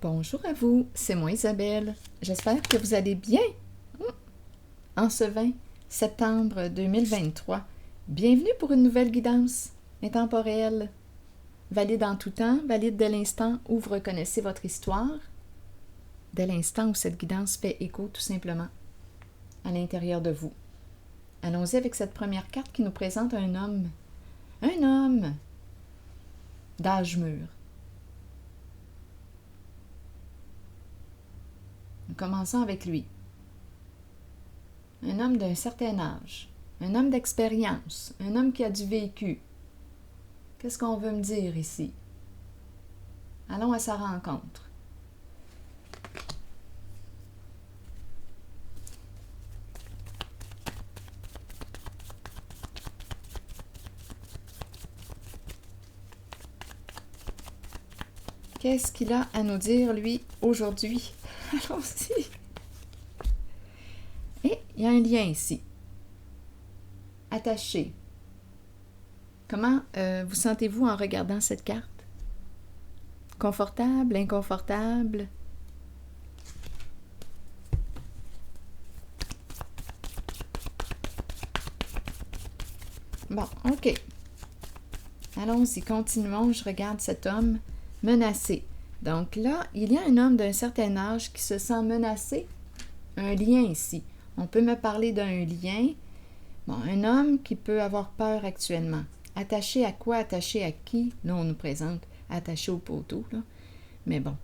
Bonjour à vous, c'est moi Isabelle. J'espère que vous allez bien. En ce 20 septembre 2023, bienvenue pour une nouvelle guidance intemporelle, valide en tout temps, valide dès l'instant où vous reconnaissez votre histoire, dès l'instant où cette guidance fait écho tout simplement à l'intérieur de vous. Allons-y avec cette première carte qui nous présente un homme d'âge mûr. Commençons avec lui. Un homme d'un certain âge, un homme d'expérience, un homme qui a du vécu. Qu'est-ce qu'on veut me dire ici? Allons à sa rencontre. Qu'est-ce qu'il a à nous dire, lui, aujourd'hui? Allons-y! Et il y a un lien ici. Attaché. Comment vous sentez-vous en regardant cette carte? Confortable, inconfortable? Bon, OK. Allons-y, continuons. Je regarde cet homme menacé. Donc là, il y a un homme d'un certain âge qui se sent menacé. Un lien ici. On peut me parler d'un lien. Bon, un homme qui peut avoir peur actuellement. Attaché à quoi? Attaché à qui? Là, on nous présente attaché au poteau, là. Mais bon,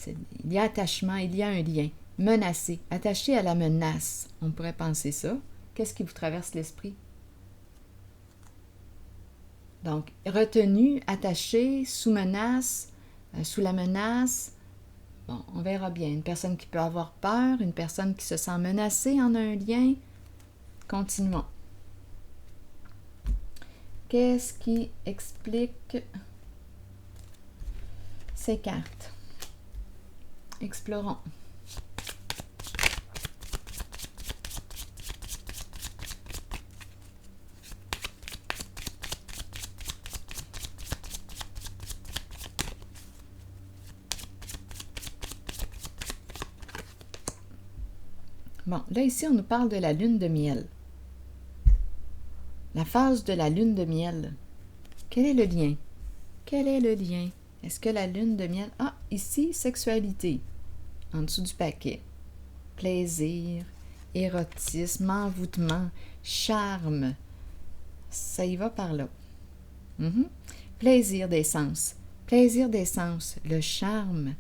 il y a attachement, il y a un lien. Menacé. Attaché à la menace. On pourrait penser ça. Qu'est-ce qui vous traverse l'esprit? Donc, retenu, attaché, sous menace, sous la menace. Bon, on verra bien. Une personne qui peut avoir peur, une personne qui se sent menacée en un lien. Continuons. Qu'est-ce qui explique ces cartes? Explorons. Bon, là ici, on nous parle de la lune de miel. La phase de la lune de miel. Quel est le lien? Quel est le lien? Est-ce que la lune de miel... Ah, ici, sexualité. En dessous du paquet. Plaisir, érotisme, envoûtement, charme. Ça y va par là. Plaisir des sens. Plaisir des sens. Le charme.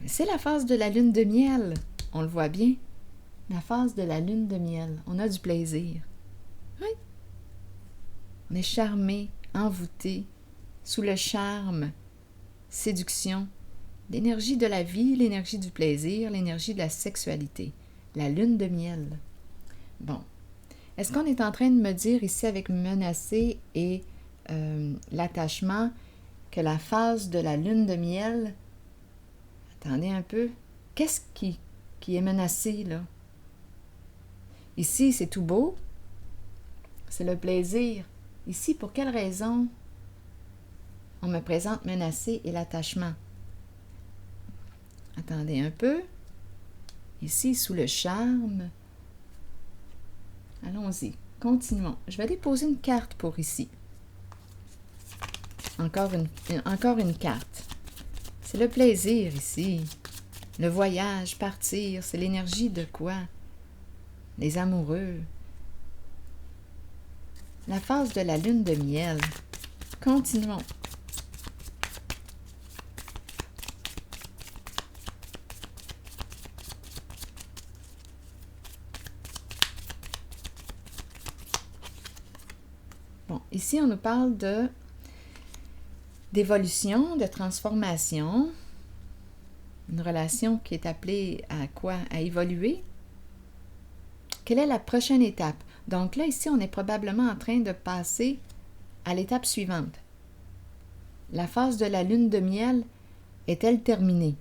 C'est la phase de la lune de miel. On le voit bien. La phase de la lune de miel. On a du plaisir. Oui. On est charmé, envoûté, sous le charme, séduction, l'énergie de la vie, l'énergie du plaisir, l'énergie de la sexualité. La lune de miel. Bon. Est-ce qu'on est en train de me dire ici avec menacé et l'attachement que la phase de la lune de miel... Attendez un peu. Qu'est-ce qui est menacé, là? Ici, c'est tout beau. C'est le plaisir. Ici, pour quelle raison on me présente menacé et l'attachement? Attendez un peu. Ici, sous le charme. Allons-y. Continuons. Je vais déposer une carte pour ici. Encore une carte. C'est le plaisir ici. Le voyage, partir, c'est l'énergie de quoi? Les amoureux. La phase de la lune de miel. Continuons. Bon, ici, on nous parle d'évolution, de transformation. Une relation qui est appelée à quoi? À évoluer. Quelle est la prochaine étape? Donc là, ici, on est probablement en train de passer à l'étape suivante. La phase de la lune de miel est-elle terminée?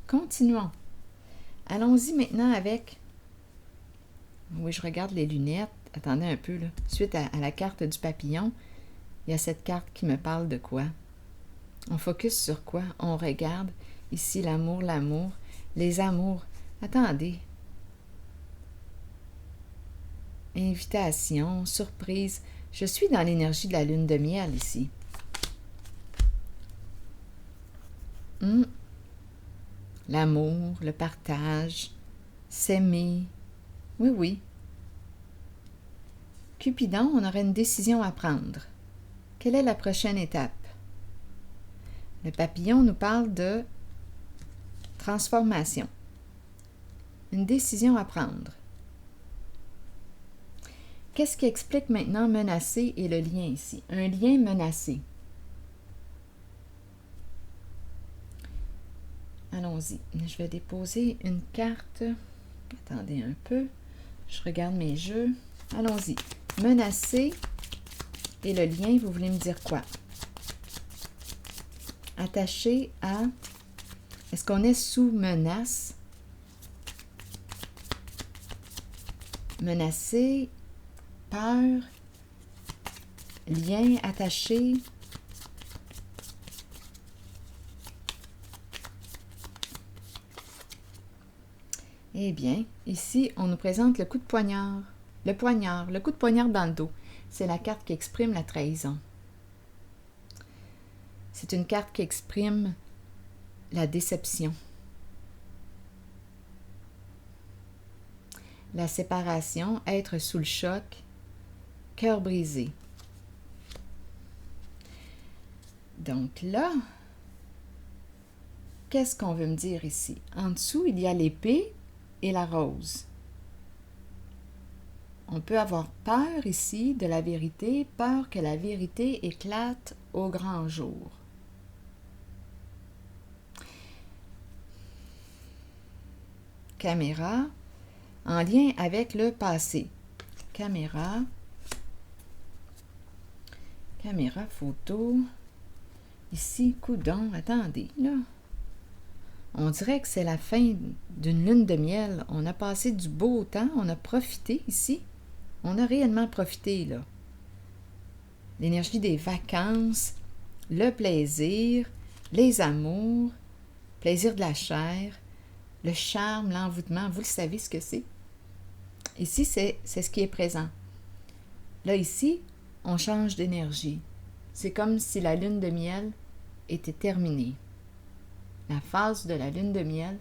Continuons. Allons-y maintenant avec... Oui, je regarde les lunettes. Attendez un peu, là. Suite à la carte du papillon, il y a cette carte qui me parle de quoi? On focus sur quoi? On regarde ici l'amour, les amours. Attendez. Invitation, surprise. Je suis dans l'énergie de la lune de miel ici. L'amour, le partage, s'aimer. Oui, oui. Cupidon, on aurait une décision à prendre. Quelle est la prochaine étape? Le papillon nous parle de transformation. Une décision à prendre. Qu'est-ce qui explique maintenant menacé et le lien ici? Un lien menacé. Allons-y. Je vais déposer une carte. Attendez un peu. Je regarde mes jeux. Allons-y. Menacé et le lien, vous voulez me dire quoi? Attaché à... Est-ce qu'on est sous menace? Menacé, peur, lien, attaché. Eh bien, ici, on nous présente le coup de poignard. Le poignard, le coup de poignard dans le dos. C'est la carte qui exprime la trahison. C'est une carte qui exprime la déception. La séparation, être sous le choc, cœur brisé. Donc là, qu'est-ce qu'on veut me dire ici? En dessous, il y a l'épée et la rose. On peut avoir peur ici de la vérité, peur que la vérité éclate au grand jour. Caméra, en lien avec le passé. Caméra, photo. Ici, coudon, attendez, là. On dirait que c'est la fin d'une lune de miel. On a passé du beau temps, on a profité ici. On a réellement profité, là. L'énergie des vacances, le plaisir, les amours, plaisir de la chair, le charme, l'envoûtement, vous le savez ce que c'est. Ici, c'est ce qui est présent. Là, ici, on change d'énergie. C'est comme si la lune de miel était terminée. La phase de la lune de miel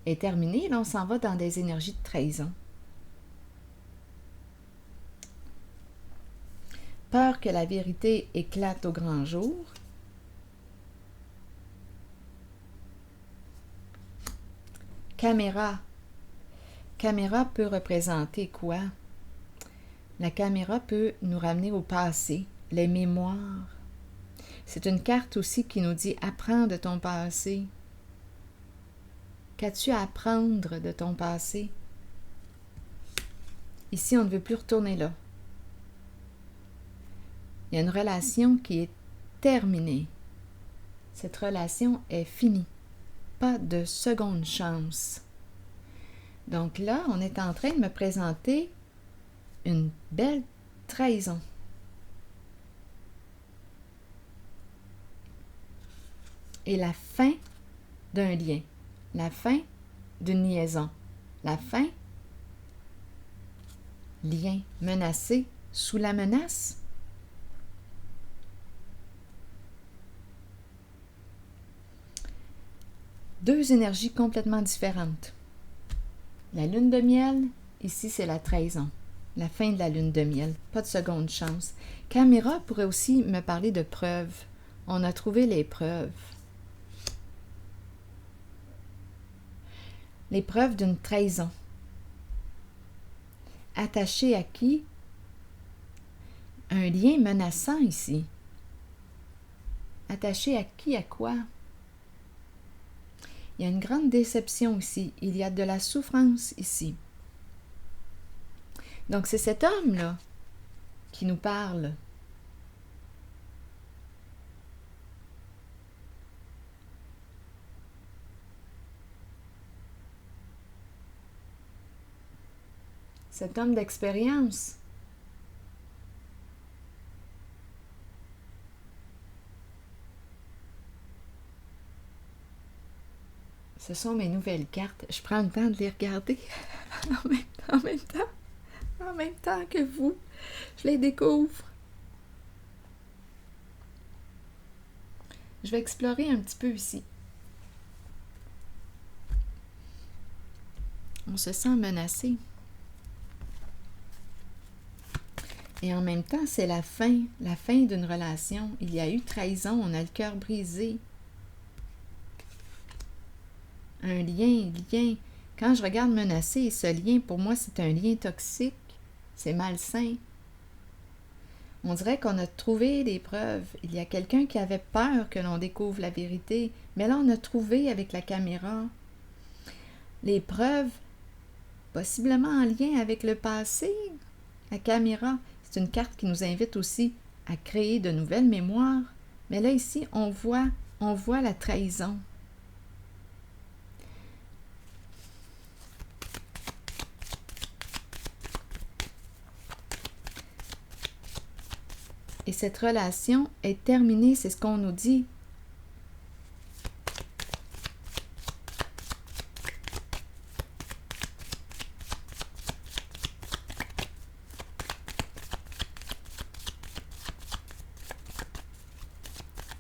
est terminée. Là, on s'en va dans des énergies de trahison. Peur que la vérité éclate au grand jour. Caméra. Caméra peut représenter quoi? La caméra peut nous ramener au passé, les mémoires. C'est une carte aussi qui nous dit « Apprends de ton passé ». Qu'as-tu à apprendre de ton passé? Ici, on ne veut plus retourner là. Il y a une relation qui est terminée. Cette relation est finie. Pas de seconde chance. Donc là, on est en train de me présenter une belle trahison. Et la fin d'un lien. La fin d'une liaison. La fin, lien menacé, sous la menace. Deux énergies complètement différentes. La lune de miel, ici c'est la trahison. La fin de la lune de miel, pas de seconde chance. Caméra pourrait aussi me parler de preuves. On a trouvé les preuves. Les preuves d'une trahison. Attaché à qui? Un lien menaçant ici. Attaché à qui, à quoi? Il y a une grande déception ici. Il y a de la souffrance ici. Donc, c'est cet homme-là qui nous parle. Cet homme d'expérience. Ce sont mes nouvelles cartes. Je prends le temps de les regarder en même temps que vous. Je les découvre. Je vais explorer un petit peu ici. On se sent menacé. Et en même temps, c'est la fin d'une relation. Il y a eu trahison, on a le cœur brisé. Un lien. Quand je regarde menacé, ce lien, pour moi, c'est un lien toxique. C'est malsain. On dirait qu'on a trouvé des preuves. Il y a quelqu'un qui avait peur que l'on découvre la vérité. Mais là, on a trouvé avec la caméra les preuves, possiblement en lien avec le passé. La caméra, c'est une carte qui nous invite aussi à créer de nouvelles mémoires. Mais là, ici, on voit la trahison. Et cette relation est terminée, c'est ce qu'on nous dit.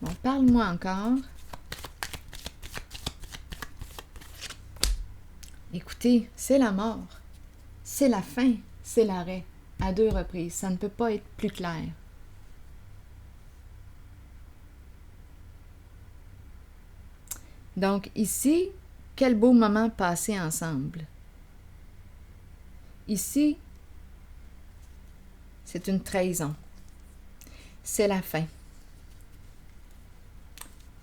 Bon, parle-moi encore. Écoutez, c'est la mort. C'est la fin, c'est l'arrêt. À 2 reprises, ça ne peut pas être plus clair. Donc ici, quel beau moment passé ensemble. Ici, c'est une trahison. C'est la fin.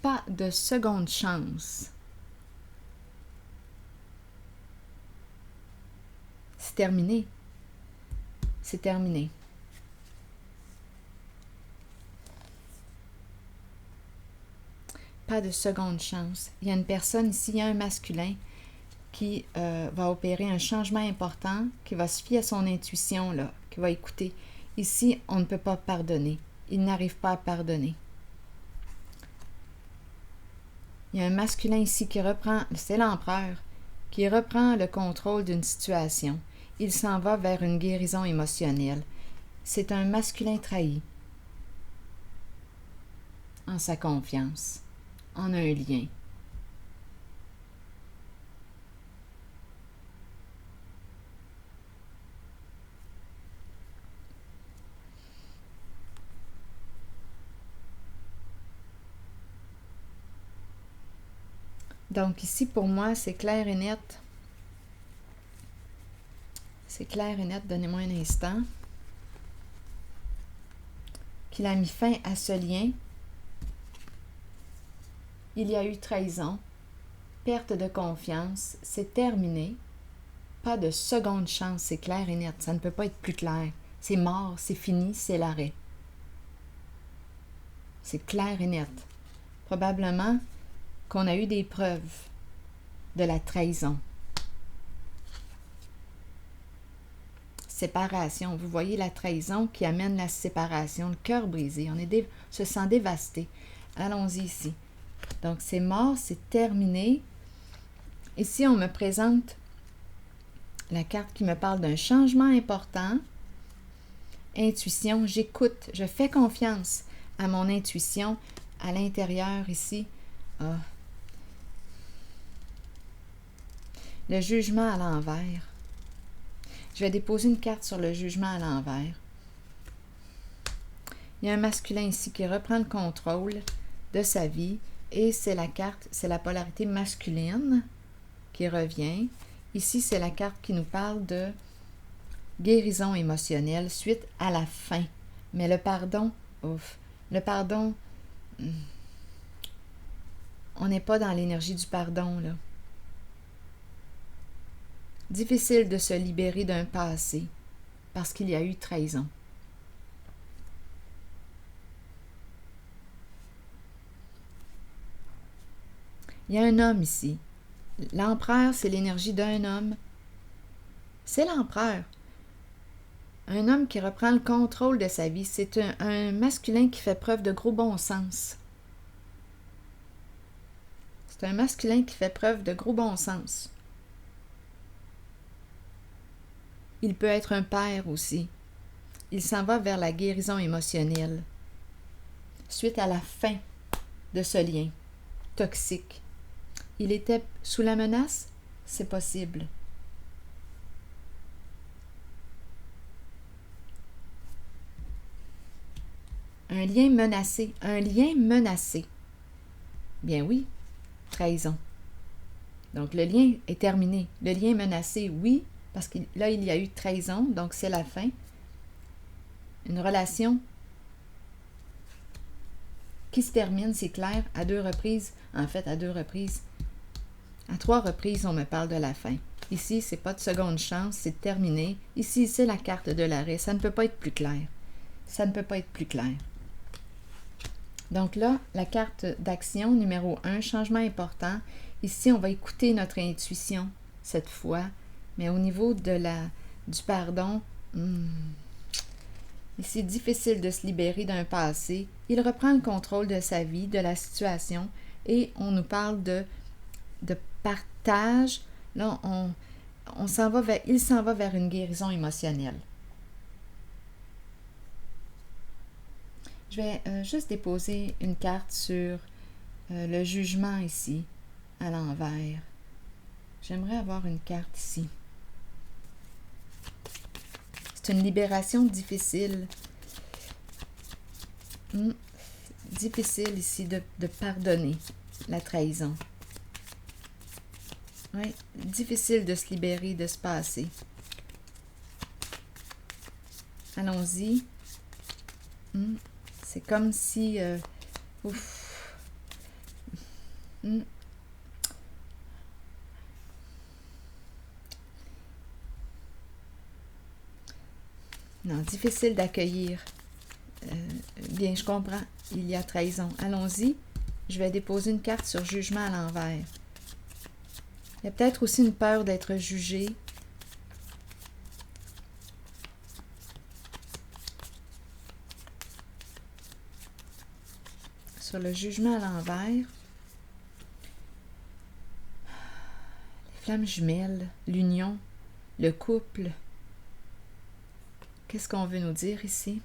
Pas de seconde chance. C'est terminé. C'est terminé. Pas de seconde chance. Il y a une personne ici, il y a un masculin qui va opérer un changement important, qui va se fier à son intuition, là, qui va écouter. Ici, on ne peut pas pardonner. Il n'arrive pas à pardonner. Il y a un masculin ici qui reprend, c'est l'empereur, qui reprend le contrôle d'une situation. Il s'en va vers une guérison émotionnelle. C'est un masculin trahi en sa confiance, en un lien. Donc ici, pour moi, c'est clair et net. C'est clair et net, donnez-moi un instant. Qu'il a mis fin à ce lien. Il y a eu trahison, perte de confiance, c'est terminé. Pas de seconde chance, c'est clair et net. Ça ne peut pas être plus clair. C'est mort, c'est fini, c'est l'arrêt. C'est clair et net. Probablement qu'on a eu des preuves de la trahison. Séparation. Vous voyez la trahison qui amène la séparation, le cœur brisé. On se sent dévasté. Allons-y ici. Donc, c'est mort, c'est terminé. Ici, on me présente la carte qui me parle d'un changement important. Intuition, j'écoute, je fais confiance à mon intuition à l'intérieur ici. Ah. Le jugement à l'envers. Je vais déposer une carte sur le jugement à l'envers. Il y a un masculin ici qui reprend le contrôle de sa vie et c'est la carte, c'est la polarité masculine qui revient. Ici, c'est la carte qui nous parle de guérison émotionnelle suite à la fin. Mais le pardon, le pardon, on n'est pas dans l'énergie du pardon, là. Difficile de se libérer d'un passé parce qu'il y a eu trahison. Il y a un homme ici. L'empereur, c'est l'énergie d'un homme. C'est l'empereur. Un homme qui reprend le contrôle de sa vie. C'est un masculin qui fait preuve de gros bon sens. C'est un masculin qui fait preuve de gros bon sens. Il peut être un père aussi. Il s'en va vers la guérison émotionnelle. Suite à la fin de ce lien toxique. Il était sous la menace? C'est possible. Un lien menacé. Un lien menacé. Bien oui, trahison. Donc le lien est terminé. Le lien menacé, oui, parce que là, il y a eu trahison, donc c'est la fin. Une relation qui se termine, c'est clair, à 2 reprises. En fait, à 2 reprises. À 3 reprises, on me parle de la fin. Ici, c'est pas de seconde chance, c'est terminé. Ici, c'est la carte de l'arrêt. Ça ne peut pas être plus clair. Ça ne peut pas être plus clair. Donc là, la carte d'action numéro 1, changement important. Ici, on va écouter notre intuition cette fois, mais au niveau du pardon, c'est difficile de se libérer d'un passé. Il reprend le contrôle de sa vie, de la situation, et on nous parle de partage. Là, il s'en va vers une guérison émotionnelle. Je vais juste déposer une carte sur le jugement ici, à l'envers. J'aimerais avoir une carte ici. C'est une libération difficile. Difficile ici de pardonner la trahison. Oui, difficile de se libérer de ce passé. Allons-y. C'est comme si... Non, difficile d'accueillir. Bien, je comprends. Il y a trahison. Allons-y. Je vais déposer une carte sur jugement à l'envers. Il y a peut-être aussi une peur d'être jugé. Sur le jugement à l'envers, les flammes jumelles, l'union, le couple. Qu'est-ce qu'on veut nous dire ici?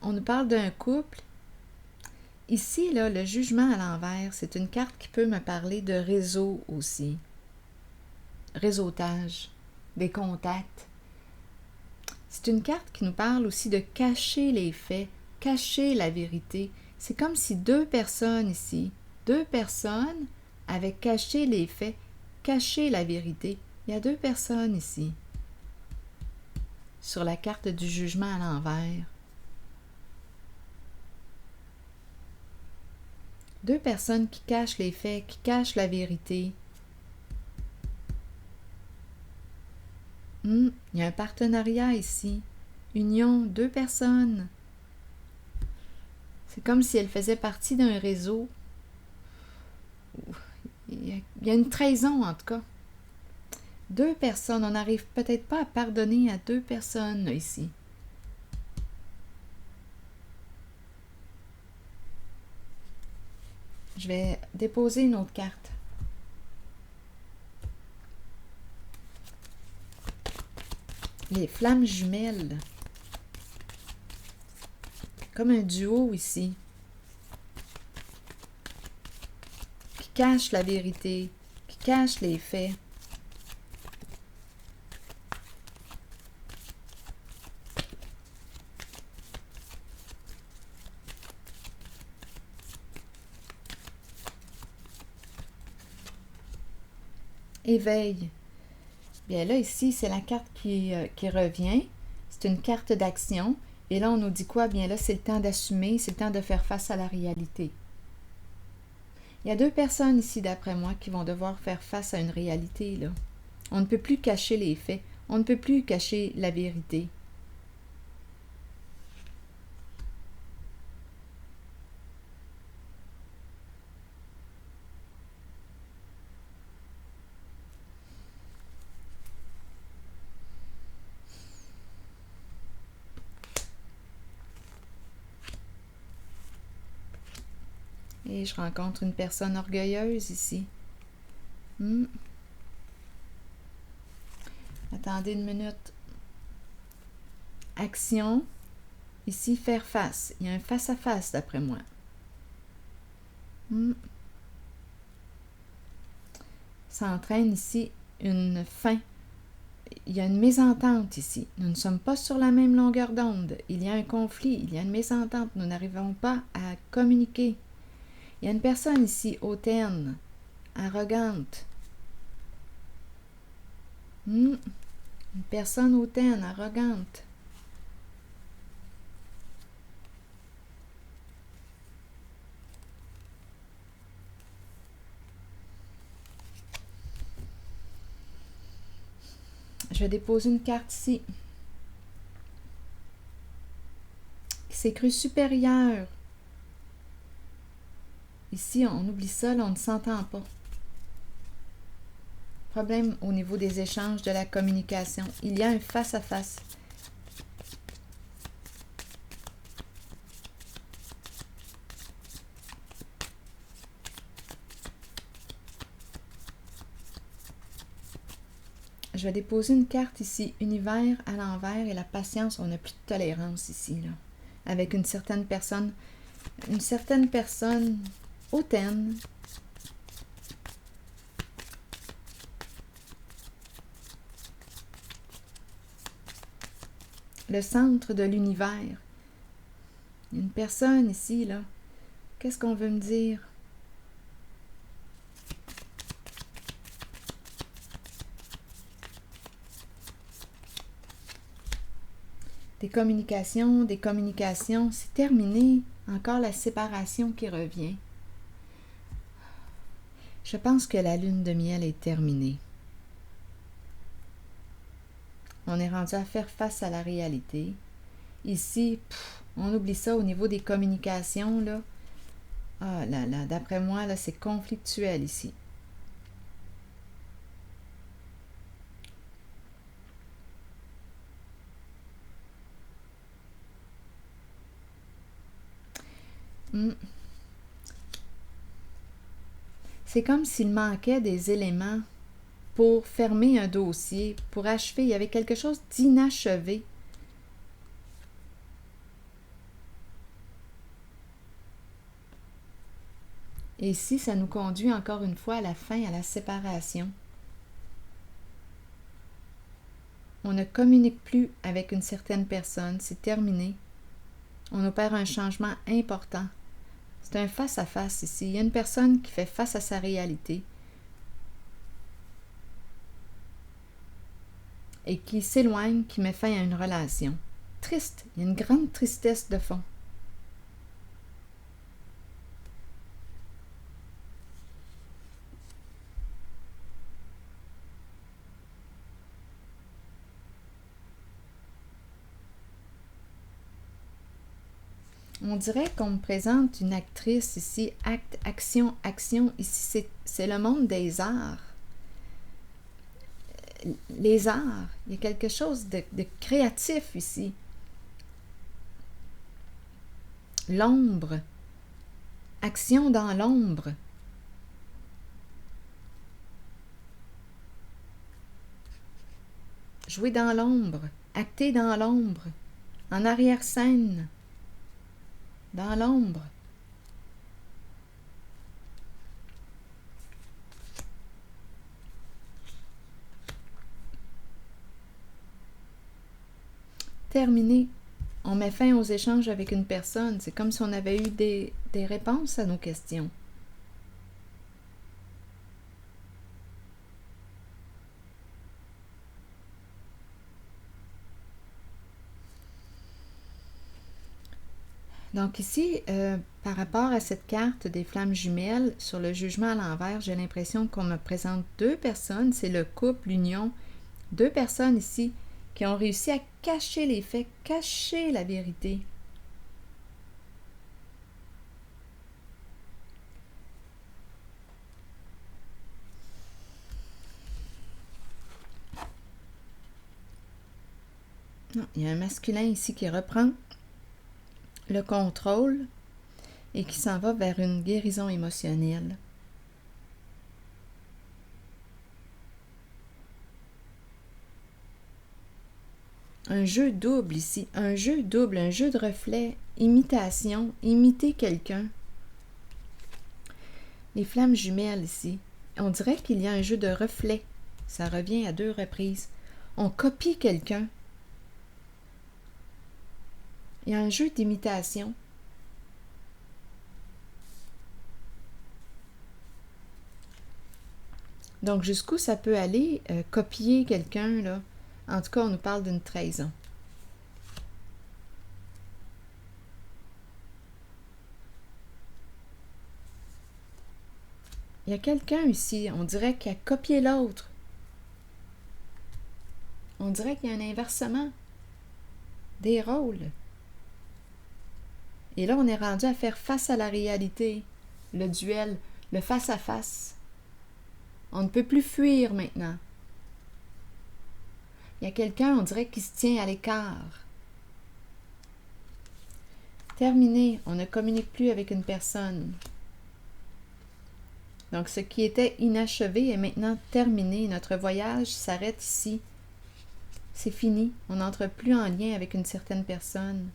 On nous parle d'un couple. Ici, là, le jugement à l'envers, c'est une carte qui peut me parler de réseau aussi. Réseautage, des contacts. C'est une carte qui nous parle aussi de cacher les faits, cacher la vérité. C'est comme si 2 personnes ici, 2 personnes avaient caché les faits, caché la vérité. Il y a 2 personnes ici, sur la carte du jugement à l'envers. 2 personnes qui cachent les faits, qui cachent la vérité. Il y a un partenariat ici. Union, 2 personnes. C'est comme si elles faisaient partie d'un réseau. Il y a une trahison, en tout cas. 2 personnes. On n'arrive peut-être pas à pardonner à 2 personnes, là, ici. Je vais déposer une autre carte. Les flammes jumelles. Comme un duo ici. Qui cache la vérité, qui cache les faits. Éveil. Bien là, ici, c'est la carte qui revient. C'est une carte d'action. Et là, on nous dit quoi? Bien là, c'est le temps d'assumer, c'est le temps de faire face à la réalité. Il y a 2 personnes ici, d'après moi, qui vont devoir faire face à une réalité, là. On ne peut plus cacher les faits. On ne peut plus cacher la vérité. Et je rencontre une personne orgueilleuse ici. Attendez une minute. Action. Ici, faire face. Il y a un face-à-face d'après moi. Ça entraîne ici une fin. Il y a une mésentente ici. Nous ne sommes pas sur la même longueur d'onde. Il y a un conflit, il y a une mésentente. Nous n'arrivons pas à communiquer. Il y a une personne ici, hautaine, arrogante. Une personne hautaine, arrogante. Je vais déposer une carte ici. Qui s'est cru supérieure. Ici, on oublie ça, là, on ne s'entend pas. Problème au niveau des échanges, de la communication. Il y a un face-à-face. Je vais déposer une carte ici, univers à l'envers et la patience. On n'a plus de tolérance ici, là. Avec une certaine personne hautaine. Le centre de l'univers. Il y a une personne ici, là. Qu'est-ce qu'on veut me dire? Des communications, c'est terminé. Encore la séparation qui revient. Je pense que la lune de miel est terminée. On est rendu à faire face à la réalité. Ici, on oublie ça au niveau des communications, là. Ah là là, d'après moi, là, c'est conflictuel ici. C'est comme s'il manquait des éléments pour fermer un dossier, pour achever. Il y avait quelque chose d'inachevé. Et ici, ça nous conduit encore une fois à la fin, à la séparation. On ne communique plus avec une certaine personne, c'est terminé. On opère un changement important. C'est un face-à-face ici. Il y a une personne qui fait face à sa réalité et qui s'éloigne, qui met fin à une relation. Triste, il y a une grande tristesse de fond. On dirait qu'on me présente une actrice ici, acte, action, action. Ici, c'est le monde des arts. Les arts, il y a quelque chose de créatif ici. L'ombre, action dans l'ombre. Jouer dans l'ombre, acter dans l'ombre, en arrière-scène. Dans l'ombre. Terminé. On met fin aux échanges avec une personne. C'est comme si on avait eu des réponses à nos questions. Donc ici, par rapport à cette carte des flammes jumelles, sur le jugement à l'envers, j'ai l'impression qu'on me présente deux personnes, c'est le couple, l'union, deux personnes ici qui ont réussi à cacher les faits, cacher la vérité. Non, il y a un masculin ici qui reprend le contrôle. et qui s'en va vers une guérison émotionnelle. Un jeu double ici, un jeu double, un jeu de reflet, imitation, imiter quelqu'un. Les flammes jumelles ici, on dirait qu'il y a un jeu de reflet. Ça revient à 2 reprises. On copie quelqu'un. Il y a un jeu d'imitation. Donc, jusqu'où ça peut aller, copier quelqu'un, là? En tout cas, on nous parle d'une trahison. Il y a quelqu'un ici, on dirait qu'il a copié l'autre. On dirait qu'il y a un inversement des rôles. Et là, on est rendu à faire face à la réalité, le duel, le face-à-face. On ne peut plus fuir maintenant. Il y a quelqu'un, on dirait, qui se tient à l'écart. Terminé, on ne communique plus avec une personne. Donc, ce qui était inachevé est maintenant terminé. Notre voyage s'arrête ici. C'est fini. On n'entre plus en lien avec une certaine personne.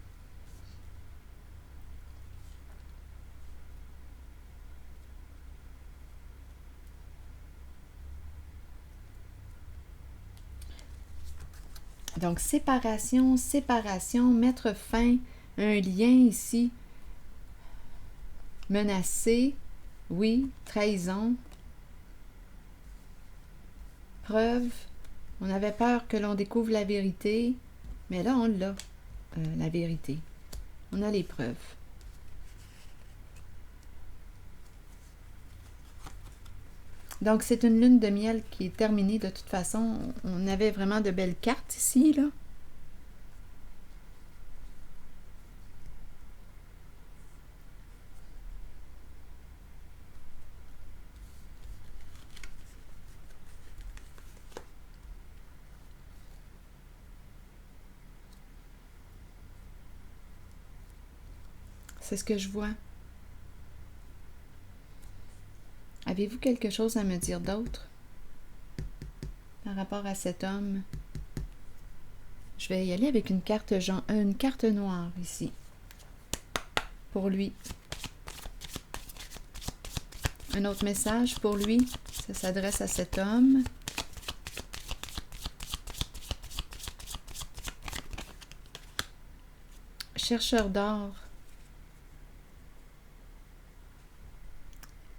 Donc, séparation, séparation, mettre fin, un lien ici, menacé, oui, trahison, preuve, on avait peur que l'on découvre la vérité, mais là, on l'a, la vérité. On a les preuves. Donc, c'est une lune de miel qui est terminée de toute façon. On avait vraiment de belles cartes ici, là. C'est ce que je vois. Avez-vous quelque chose à me dire d'autre par rapport à cet homme? Je vais y aller avec une carte noire ici. Pour lui. Un autre message pour lui. Ça s'adresse à cet homme. Chercheur d'or.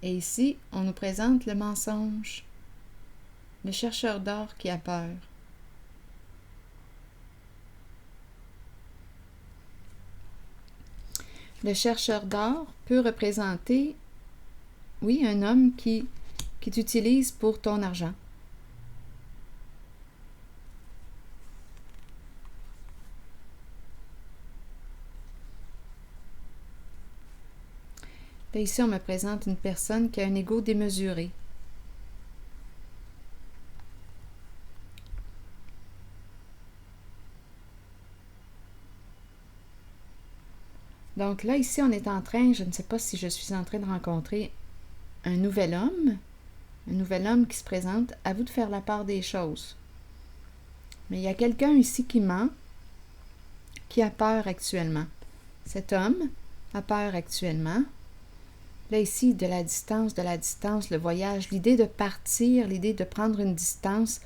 Et ici, on nous présente le mensonge. Le chercheur d'or qui a peur. Le chercheur d'or peut représenter, oui, un homme qui t'utilise pour ton argent. Là, ici, on me présente une personne qui a un ego démesuré. Donc là, ici, on est en train, je ne sais pas si je suis en train de rencontrer un nouvel homme qui se présente. À vous de faire la part des choses. Mais il y a quelqu'un ici qui ment, qui a peur actuellement. Cet homme a peur actuellement. Là, ici, de la distance, le voyage, l'idée de partir, l'idée de prendre une distance,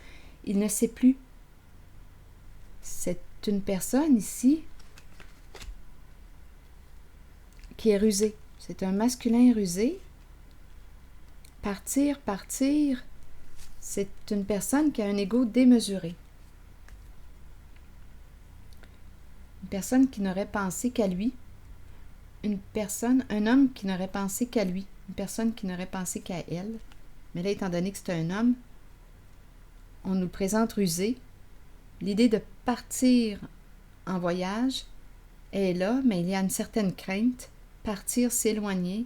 il ne sait plus. C'est une personne ici qui est rusée. C'est un masculin rusé. Partir, c'est une personne qui a un ego démesuré. Une personne qui n'aurait pensé qu'à lui. Un homme qui n'aurait pensé qu'à lui, une personne qui n'aurait pensé qu'à elle. Mais là, étant donné que c'est un homme, on nous le présente rusé. L'idée de partir en voyage est là, mais il y a une certaine crainte. Partir, s'éloigner.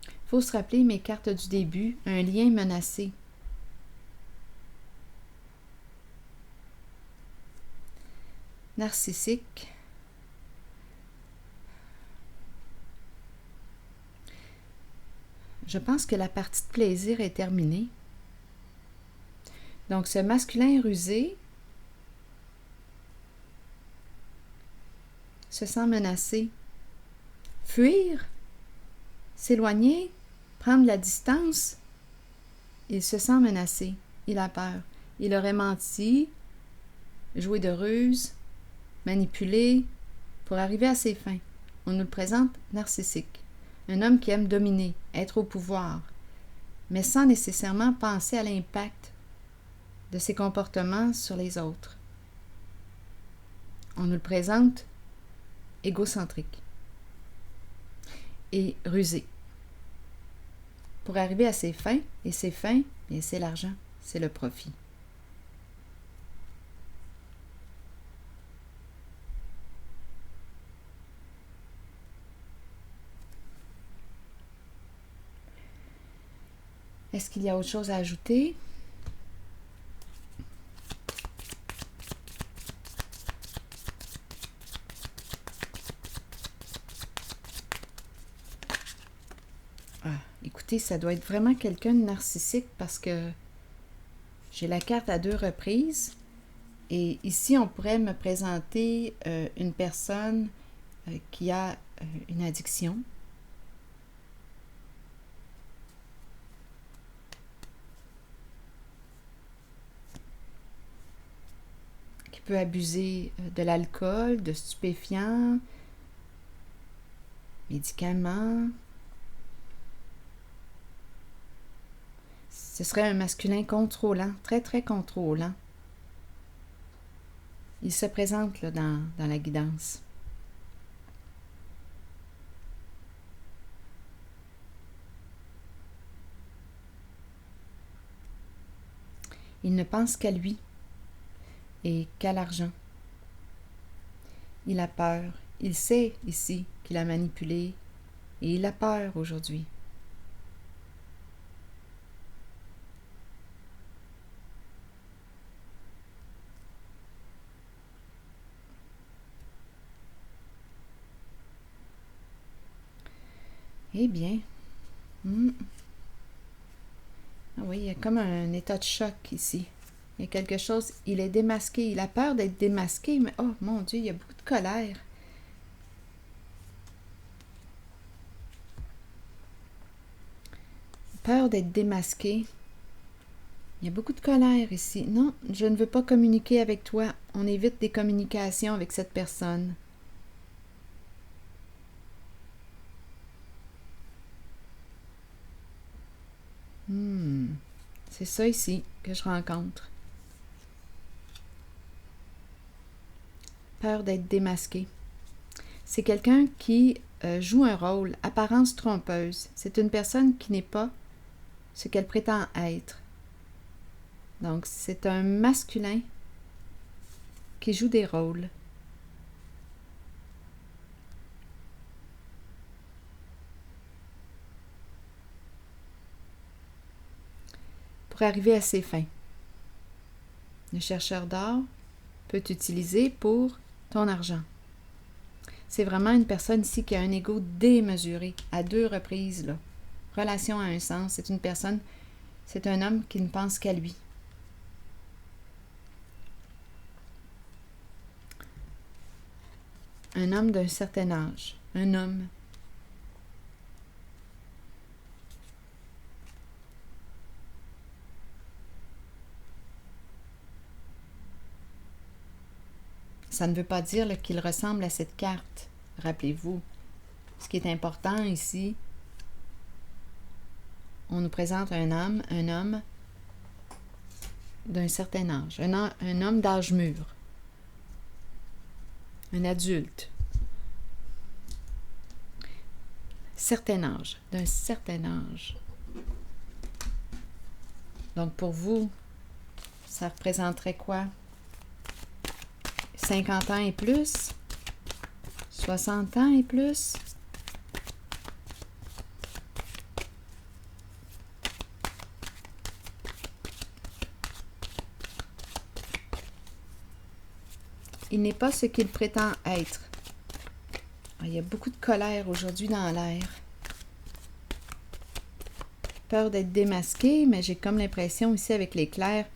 Il faut se rappeler mes cartes du début, un lien menacé. Narcissique, je pense que la partie de plaisir est terminée. Donc, ce masculin rusé se sent menacé. Fuir, s'éloigner, prendre la distance, il se sent menacé. Il a peur. Il aurait menti, joué de ruse, manipulé pour arriver à ses fins. On nous le présente narcissique. Un homme qui aime dominer, être au pouvoir, mais sans nécessairement penser à l'impact de ses comportements sur les autres. On nous le présente égocentrique et rusé. Pour arriver à ses fins, et ses fins, bien, c'est l'argent, c'est le profit. Est-ce qu'il y a autre chose à ajouter? Écoutez, ça doit être vraiment quelqu'un de narcissique parce que j'ai la carte à 2 reprises. Et ici, on pourrait me présenter une personne qui a une addiction. Qui peut abuser de l'alcool, de stupéfiants, médicaments. Ce serait un masculin contrôlant, très, très contrôlant. Il se présente là, dans la guidance. Il ne pense qu'à lui et qu'à l'argent. Il a peur. Il sait ici qu'il a manipulé et il a peur aujourd'hui. Eh bien, ah oui, il y a comme un état de choc ici. Il y a quelque chose, il est démasqué, il a peur d'être démasqué, mais oh mon Dieu, il y a beaucoup de colère. Peur d'être démasqué. Il y a beaucoup de colère ici. Non, je ne veux pas communiquer avec toi. On évite des communications avec cette personne. C'est ça ici que je rencontre. Peur d'être démasqué. C'est quelqu'un qui joue un rôle, apparence trompeuse. C'est une personne qui n'est pas ce qu'elle prétend être. Donc, c'est un masculin qui joue des rôles. Pour arriver à ses fins. Le chercheur d'or peut t'utiliser pour ton argent. C'est vraiment une personne ici qui a un ego démesuré, à 2 reprises, là. Relation à un sens, c'est une personne, c'est un homme qui ne pense qu'à lui. Un homme d'un certain âge, un homme. Ça ne veut pas dire là, qu'il ressemble à cette carte. Rappelez-vous, ce qui est important ici, on nous présente un homme d'un certain âge, un homme d'âge mûr, un adulte, d'un certain âge. Donc pour vous, ça représenterait quoi? 50 ans et plus? 60 ans et plus? Il n'est pas ce qu'il prétend être. Il y a beaucoup de colère aujourd'hui dans l'air. peur d'être démasqué, mais j'ai comme l'impression ici avec l'éclair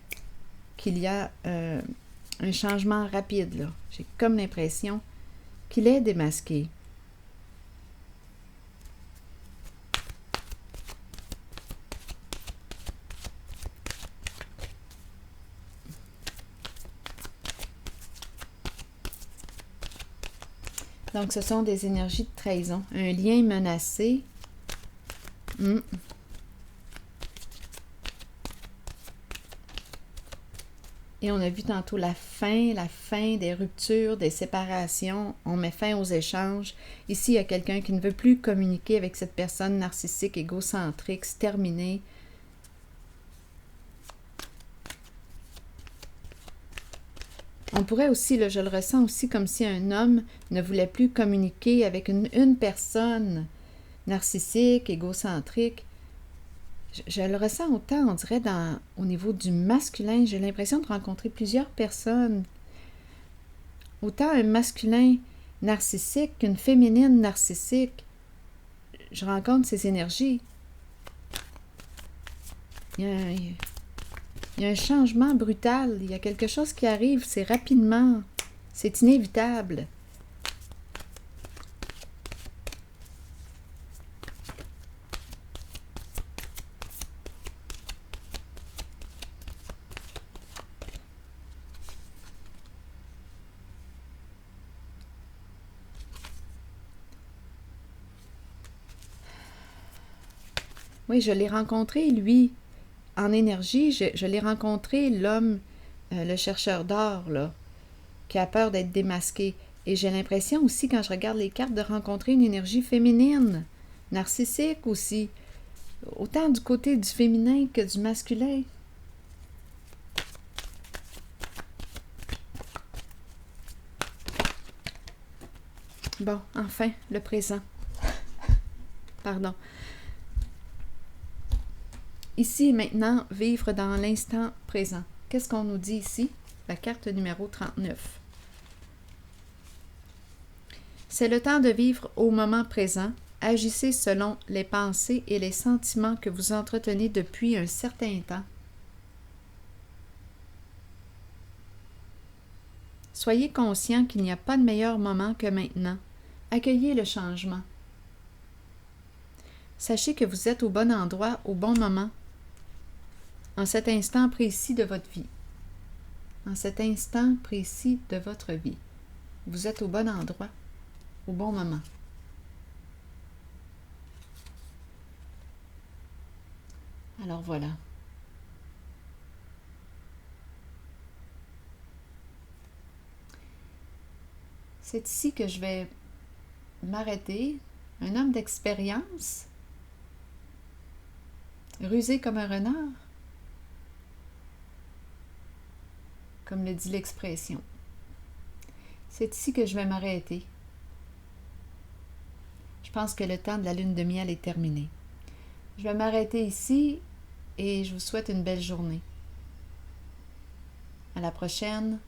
qu'il y a un changement rapide, là. J'ai comme l'impression qu'il est démasqué. Donc, ce sont des énergies de trahison. Un lien menacé. Et on a vu tantôt la fin des ruptures, des séparations. On met fin aux échanges. Ici, il y a quelqu'un qui ne veut plus communiquer avec cette personne narcissique, égocentrique, c'est terminé. On pourrait aussi, là, je le ressens aussi comme si un homme ne voulait plus communiquer avec une personne narcissique, égocentrique. Je le ressens autant, on dirait, au niveau du masculin. J'ai l'impression de rencontrer plusieurs personnes. Autant un masculin narcissique qu'une féminine narcissique. Je rencontre ces énergies. Il y a un changement brutal. Il y a quelque chose qui arrive, c'est rapidement. C'est inévitable. Oui, je l'ai rencontré, lui, en énergie. Je l'ai rencontré, l'homme, le chercheur d'or, là, qui a peur d'être démasqué. Et j'ai l'impression aussi, quand je regarde les cartes, de rencontrer une énergie féminine, narcissique aussi. Autant du côté du féminin que du masculin. Bon, enfin, le présent. Pardon. Ici et maintenant, vivre dans l'instant présent. Qu'est-ce qu'on nous dit ici? La carte numéro 39. C'est le temps de vivre au moment présent. Agissez selon les pensées et les sentiments que vous entretenez depuis un certain temps. Soyez conscient qu'il n'y a pas de meilleur moment que maintenant. Accueillez le changement. Sachez que vous êtes au bon endroit, au bon moment, en cet instant précis de votre vie. En cet instant précis de votre vie. Vous êtes au bon endroit, au bon moment. Alors voilà. C'est ici que je vais m'arrêter. Un homme d'expérience, rusé comme un renard, comme le dit l'expression. C'est ici que je vais m'arrêter. Je pense que le temps de la lune de miel est terminé. Je vais m'arrêter ici et je vous souhaite une belle journée. À la prochaine.